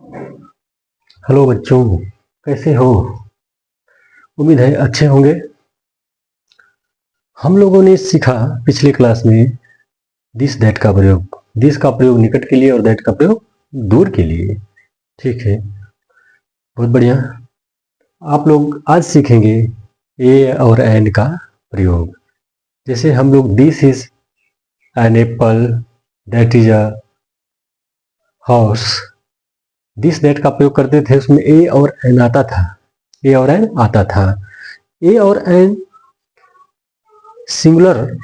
Hello बच्चों, कैसे हो? उम्मीद है अच्छे होंगे। हम लोगों ने सीखा पिछले क्लास में दिस दैट का प्रयोग। दिस का प्रयोग निकट के लिए और दैट का प्रयोग दूर के लिए। ठीक है, बहुत बढ़िया। आप लोग आज सीखेंगे ए और एंड का प्रयोग। जैसे हम लोग this is an apple, that is a horse, this that का प्रयोग करते थे, उसमें ए और एन आता था। ए और एन आता था। ए और एन सिंगुलर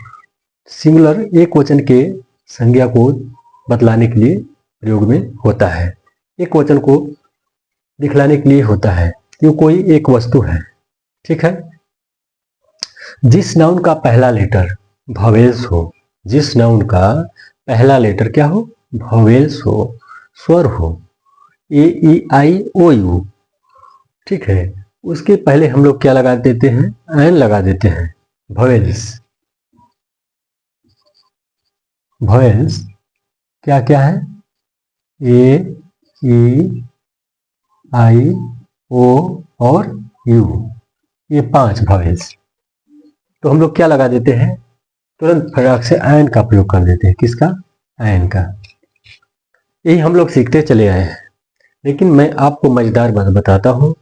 सिंगुलर एक वचन के संज्ञा को बतलाने के लिए प्रयोग में होता है। एक वचन को दिखलाने के लिए होता है कि कोई एक वस्तु है। ठीक है, जिस नाउन का पहला लेटर वोवेल्स हो, जिस नाउन का पहला लेटर क्या हो? वोवेल्स हो, स्वर हो, ए ई आई ओ यू। ठीक है, उसके पहले हम लोग क्या लगा देते हैं? एन लगा देते हैं। वोवेल्स, वोवेल्स क्या क्या है? ए ई आई ओ और यू, ये 5 वोवेल्स। तो हम लोग क्या लगा देते हैं? तुरंत फटाक से एन का प्रयोग कर देते हैं। किसका? एन का। यही हम लोग सीखते चले आए हैं। लेकिन मैं आपको मजेदार बात बताता हूं,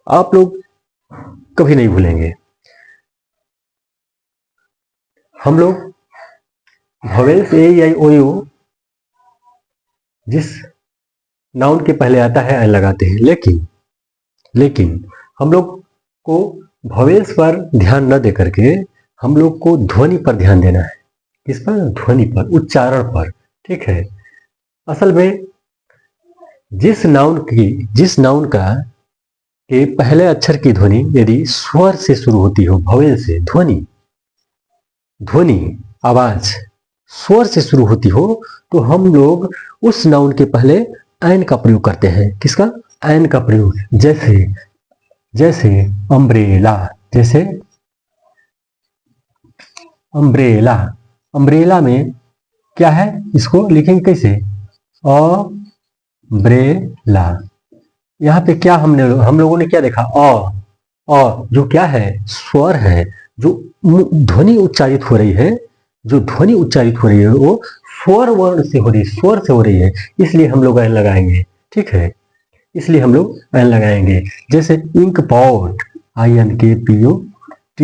आप लोग कभी नहीं भूलेंगे। हम लोग vowels a e i o u जिस नाउन के पहले आता है एन लगाते हैं, लेकिन हम लोग को वोवेल्स पर ध्यान न दे करके हम लोग को ध्वनि पर ध्यान देना है। किस पर? ध्वनि पर, उच्चारण पर। ठीक है, असल में जिस नाउन का के पहले अक्षर की ध्वनि यदि स्वर से शुरू होती हो, वोवेल से, ध्वनि आवाज स्वर से शुरू होती हो, तो हम लोग उस नाउन के पहले एन का प्रयोग करते हैं। किसका? एन का प्रयोग। जैसे अम्ब्रेला, जैसे अम्ब्रेला। अम्ब्रेला में क्या है? इसको लिखेंगे कैसे? अम्ब्रेला। यहाँ पे क्या हम लोगों ने क्या देखा? जो क्या है? स्वर है। जो ध्वनि उच्चारित हो रही है, वो स्वर वर्ण से हो रही है, स्वर से हो रही है, इसलिए हम लोग एन लगाएंगे। ठीक है, इसलिए हम लोग एन लगाएंगे। जैसे इंक पॉट, INKPOT।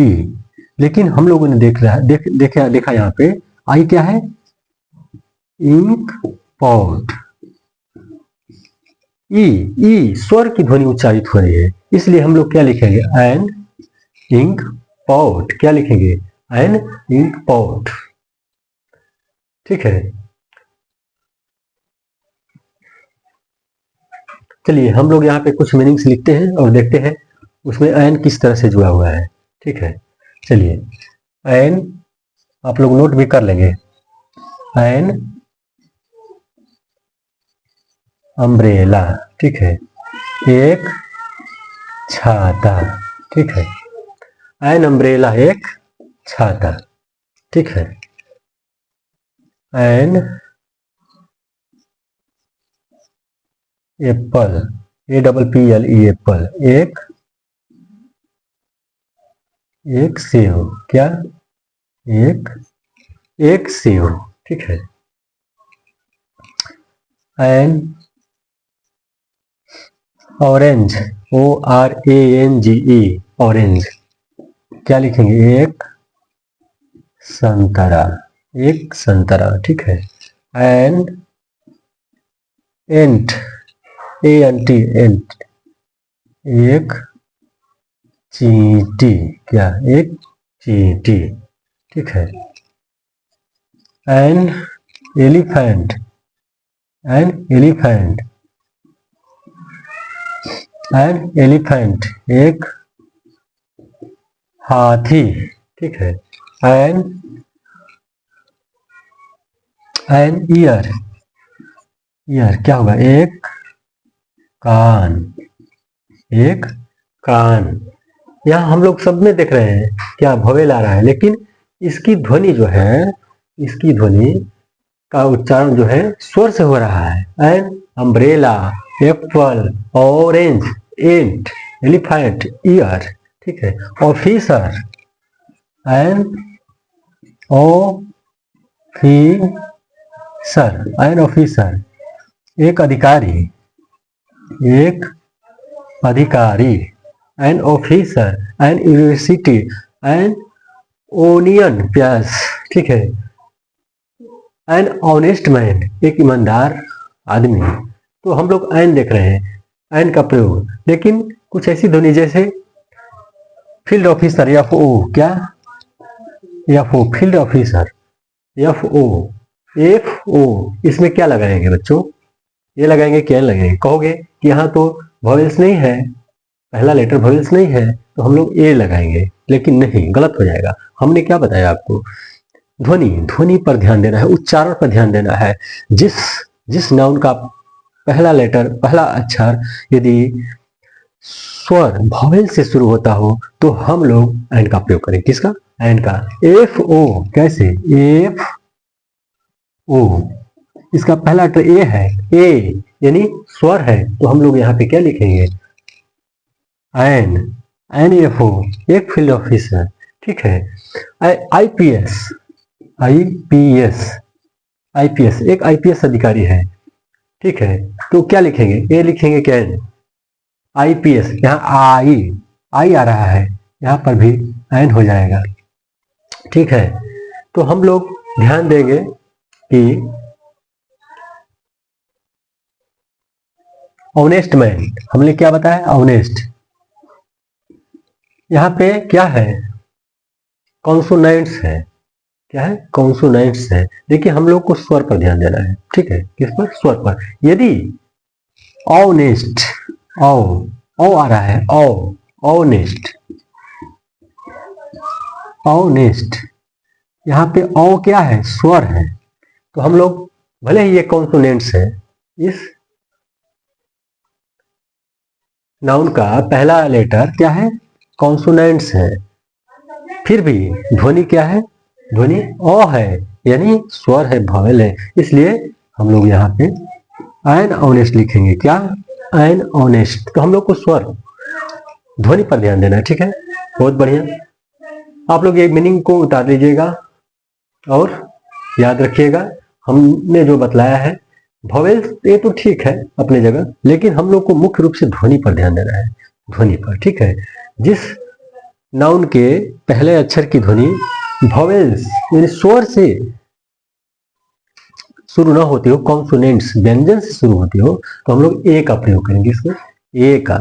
लेकिन हम लोगों ने देखा यहाँ पे आई क्या है? Ink pot. ई स्वर की ध्वनि उच्चारित हो रही है, इसलिए हम लोग क्या लिखेंगे? An ink pot. क्या लिखेंगे? An ink pot. ठीक है, चलिए हम लोग यहाँ पे कुछ मीनिंग्स लिखते हैं और देखते हैं उसमें एन किस तरह से जुड़ा हुआ है। ठीक है, चलिए एन आप लोग नोट भी कर लेंगे। An umbrella. ठीक है, एक छाता। ठीक है, एन अम्ब्रेला एक छाता। ठीक है, एन एप्पल, APPLE एप्पल, एक सेव। क्या? एक सेव। ठीक है, एन ऑरेंज, ORANGE, ऑरेंज। क्या लिखेंगे? एक संतरा। ठीक है, एंड एंट, ANT, एंट, एक चींटी। क्या? एक चींटी। ठीक है, एन एलिफेंट, एक हाथी। ठीक है, एन ईयर, क्या होगा? एक कान। यहाँ हम लोग सब में देख रहे हैं क्या वोवेल आ रहा है, लेकिन इसकी ध्वनि का उच्चारण जो है स्वर से हो रहा है। An umbrella, apple, orange, ant, elephant, ear, ठीक है। Officer, an officer, an officer, एक अधिकारी, एक अधिकारी, an officer, an university, an onion, प्याज, ठीक है। एन ऑनेस्ट मैन, एक ईमानदार आदमी। तो हम लोग एन देख रहे हैं, एन का प्रयोग, लेकिन कुछ ऐसी ध्वनि जैसे फील्ड ऑफिसर, एफ ओ, क्या, F O, field officer, F O, F O, इसमें क्या लगाएंगे बच्चों, ये लगाएंगे, क्या लगाएंगे, कहोगे कि यहाँ तो वॉवेल्स नहीं है, पहला लेटर वॉवेल्स नहीं है, तो हम लोग ए लगाएंगे, लेकिन नहीं, गलत हो जाएगा। हमने क्या बताया आपको, ध्वनि, ध्वनि पर ध्यान देना है, उच्चारण पर ध्यान देना है। जिस नाउन का पहला लेटर, पहला अक्षर यदि स्वर वॉवेल से शुरू होता हो तो हम लोग एन का प्रयोग करें। किसका, एन का। एफ ओ, कैसे, एफ ओ, इसका पहला लेटर ए है, ए यानी स्वर है, तो हम लोग यहाँ पे क्या लिखेंगे, एन, एन एफ ओ, एक फील्ड ऑफिसर, ठीक है। आईपीएस, आईपीएस, आईपीएस, एक आईपीएस अधिकारी है, ठीक है। तो क्या लिखेंगे, ए लिखेंगे क्या, आईपीएस, यहाँ आई आ रहा है, यहाँ पर भी एन हो जाएगा, ठीक है। तो हम लोग ध्यान देंगे कि ऑनेस्ट मैन, हमने क्या बताया, ऑनेस्ट, यहाँ पे क्या है, कॉन्सोनेंट्स है, क्या है, कॉन्सोनेंट्स है। देखिए हम लोग को स्वर पर ध्यान देना है, ठीक है, किस पर, स्वर पर। यदि ऑनेस्ट, ओ आ रहा है, ऑनेस्ट, ऑनेस्ट, यहाँ पे ओ क्या है, स्वर है, तो हम लोग भले ही ये कॉन्सोनेंट्स है, इस नाउन का पहला लेटर क्या है, कॉन्सोनेंट्स है, फिर भी ध्वनि क्या है, ध्वनि ओ है, यानी स्वर है, वॉवेल है, इसलिए हम लोग यहाँ पे एन ऑनेस्ट लिखेंगे। क्या, एन ऑनेस्ट। तो हम लोग को स्वर, ध्वनि पर ध्यान देना है, ठीक है, बहुत बढ़िया। आप लोग ये मीनिंग को उतार लीजिएगा और याद रखिएगा, हमने जो बतलाया है वॉवेल ये तो ठीक है अपनी जगह, लेकिन हम लोग को मुख्य रूप से ध्वनि पर ध्यान देना है, ध्वनि पर, ठीक है। जिस नाउन के पहले अक्षर की ध्वनि वॉवेल्स यानी स्वर से शुरू ना होती हो, कॉन्सोनेंट्स व्यंजन से शुरू होती हो, तो हम लोग ए का प्रयोग करेंगे, इसमें ए का,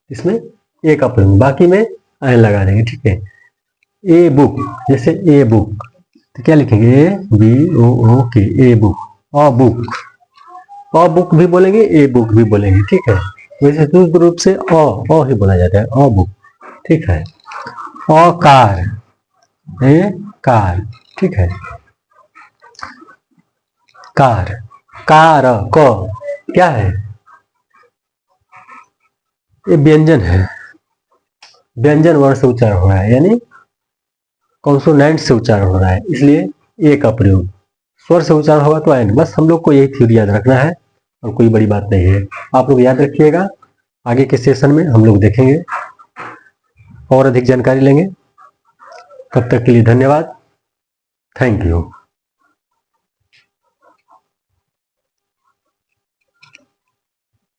इसमें ए का प्रयोग, बाकी में एन लगा देंगे, ठीक है। ए बुक, जैसे ए बुक, तो क्या लिखेंगे, ए बी ओ के, ए बुक, अ बुक भी बोलेंगे, ए बुक भी बोलेंगे, ठीक है। वैसे शुद्ध रूप से अ ही बोला जाता है, अ बुक, ठीक है। अ कार, ए कार, ठीक है। कार, कार, क क्या है, ये व्यंजन है, व्यंजन वर्ण से उच्चारण हो रहा है, यानी कॉन्सोनेंट से उच्चारण हो रहा है, इसलिए ए का प्रयोग। स्वर से उच्चारण होगा तो एन। बस हम लोग को यही थ्योरी याद रखना है और कोई बड़ी बात नहीं है, आप लोग याद रखिएगा। आगे के सेशन में हम लोग देखेंगे और अधिक जानकारी लेंगे। तब तक के लिए धन्यवाद, थैंक यू।